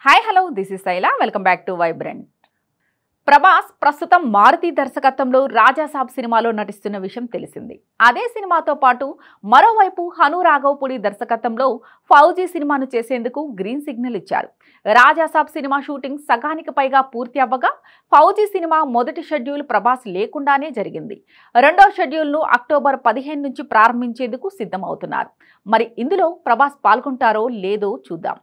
Hi hello this is Shaila welcome back to vibrant. Prabhas ప్రస్తుతం మారుతి దర్శకత్వంలో రాజాసాబ్ సినిమాలో నటిస్తున్న విషయం తెలిసింది. అదే సినిమాతో పాటు మరోవైపు హను రాఘవపూడి దర్శకత్వంలో ఫౌజీ సినిమాను చేసేందుకు గ్రీన్ సిగ్నల్ ఇచ్చారు. రాజాసాబ్ సినిమా షూటింగ్ సగానికి పైగా పూర్తి అవ్వగా ఫౌజీ సినిమా మొదటి షెడ్యూల్ ప్రభాస్ లేకుండానే జరిగింది. రెండో షెడ్యూల్ను అక్టోబర్ 15 నుంచి ప్రారంభించేందుకు సిద్ధమవుతున్నారు. మరి ఇందులో ప్రభాస్ పాల్గొంటారో లేదో చూద్దాం.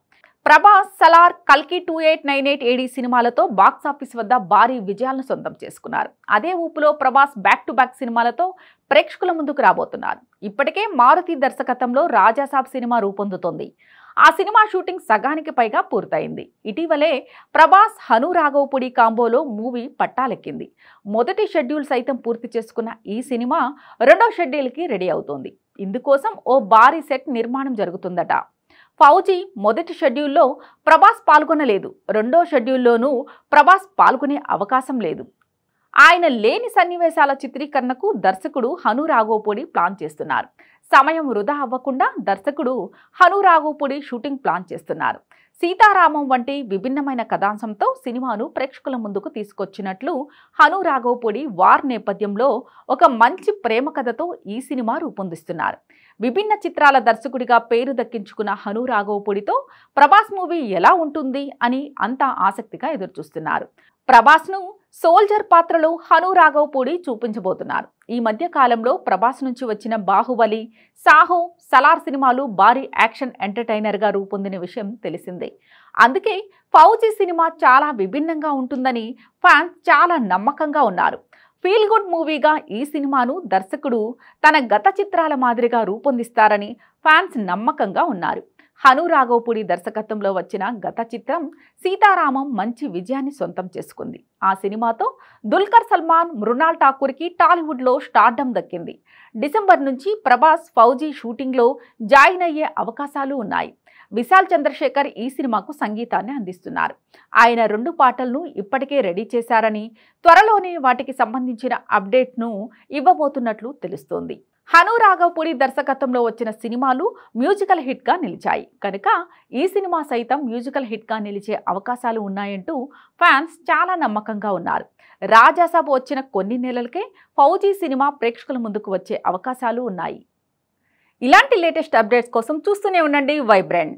ప్రభాస్, సలార్, కల్కి 2898 AD సినిమాలతో బాక్సాఫీస్ వద్ద భారీ విజయాలను సొంతం చేసుకున్నారు. అదే ఊపులో ప్రభాస్ బ్యాక్ టు బ్యాక్ సినిమాలతో ప్రేక్షకుల ముందుకు రాబోతున్నారు. ఇప్పటికే మారుతి దర్శకత్వంలో రాజాసాబ్ సినిమా రూపొందుతోంది. ఆ సినిమా షూటింగ్ సగానికి పైగా పూర్తయింది. ఇటీవలే ప్రభాస్, హను రాఘవపూడి కాంబోలో మూవీ పట్టాలెక్కింది. మొదటి షెడ్యూల్ సైతం పూర్తి చేసుకున్న ఈ సినిమా రెండో షెడ్యూల్కి రెడీ అవుతోంది. ఇందుకోసం ఓ భారీ సెట్ నిర్మాణం జరుగుతుందట. ఫౌజీ మొదటి షెడ్యూల్లో ప్రభాస్ పాల్గొనలేదు. రెండో షెడ్యూల్లోనూ ప్రభాస్ పాల్గొనే అవకాశం లేదు. ఆయన లేని సన్నివేశాల చిత్రీకరణకు దర్శకుడు హను రాఘవపూడి ప్లాన్ చేస్తున్నారు. సమయం వృధా అవ్వకుండా దర్శకుడు హను రాఘవపూడి షూటింగ్ ప్లాన్ చేస్తున్నారు. సీతారామం వంటి విభిన్నమైన కథాంశంతో సినిమాను ప్రేక్షకుల ముందుకు తీసుకొచ్చినట్లు హను రాఘవపూడి వార్ నేపథ్యంలో ఒక మంచి ప్రేమ కథతో ఈ సినిమా రూపొందిస్తున్నారు. విభిన్న చిత్రాల దర్శకుడిగా పేరు దక్కించుకున్న హను రాఘవపూడితో ప్రభాస్ మూవీ ఎలా ఉంటుంది అని అంతా ఆసక్తిగా ఎదురుచూస్తున్నారు. ప్రభాస్ను సోల్జర్ పాత్రలో హను రాఘవపూడి చూపించబోతున్నారు. ఈ మధ్య కాలంలో ప్రభాస్ నుంచి వచ్చిన బాహుబలి, సాహో, సలార్ సినిమాలు భారీ యాక్షన్ ఎంటర్టైనర్గా రూపొందిన విషయం తెలిసిందే. అందుకే ఫౌజీ సినిమా చాలా విభిన్నంగా ఉంటుందని ఫ్యాన్స్ చాలా నమ్మకంగా ఉన్నారు. ఫీల్ గుడ్ మూవీగా ఈ సినిమాను దర్శకుడు తన గత చిత్రాల మాదిరిగా రూపొందిస్తారని ఫ్యాన్స్ నమ్మకంగా ఉన్నారు. హను రాఘవపూడి దర్శకత్వంలో వచ్చిన గత చిత్రం సీతారామం మంచి విజయాన్ని సొంతం చేసుకుంది. ఆ సినిమాతో దుల్కర్ సల్మాన్, మృణాల్ ఠాకూర్కి టాలీవుడ్లో స్టార్డమ్ దక్కింది. డిసెంబర్ నుంచి ప్రభాస్ ఫౌజీ షూటింగ్లో జాయిన్ అయ్యే అవకాశాలు ఉన్నాయి. విశాల్ చంద్రశేఖర్ ఈ సినిమాకు సంగీతాన్ని అందిస్తున్నారు. ఆయన 2 పాటలను ఇప్పటికే రెడీ చేశారని, త్వరలోనే వాటికి సంబంధించిన అప్డేట్ను ఇవ్వబోతున్నట్లు తెలుస్తోంది. హను రాఘవపూడి దర్శకత్వంలో వచ్చిన సినిమాలు మ్యూజికల్ హిట్గా నిలిచాయి కనుక ఈ సినిమా సైతం మ్యూజికల్ హిట్గా నిలిచే అవకాశాలు ఉన్నాయంటూ ఫ్యాన్స్ చాలా నమ్మకంగా ఉన్నారు. రాజాసాబ్ వచ్చిన కొన్ని నెలలకే ఫౌజీ సినిమా ప్రేక్షకుల ముందుకు వచ్చే అవకాశాలు ఉన్నాయి. ఇలాంటి లేటెస్ట్ అప్డేట్స్ కోసం చూస్తూనే ఉండండి వైబ్రెంట్.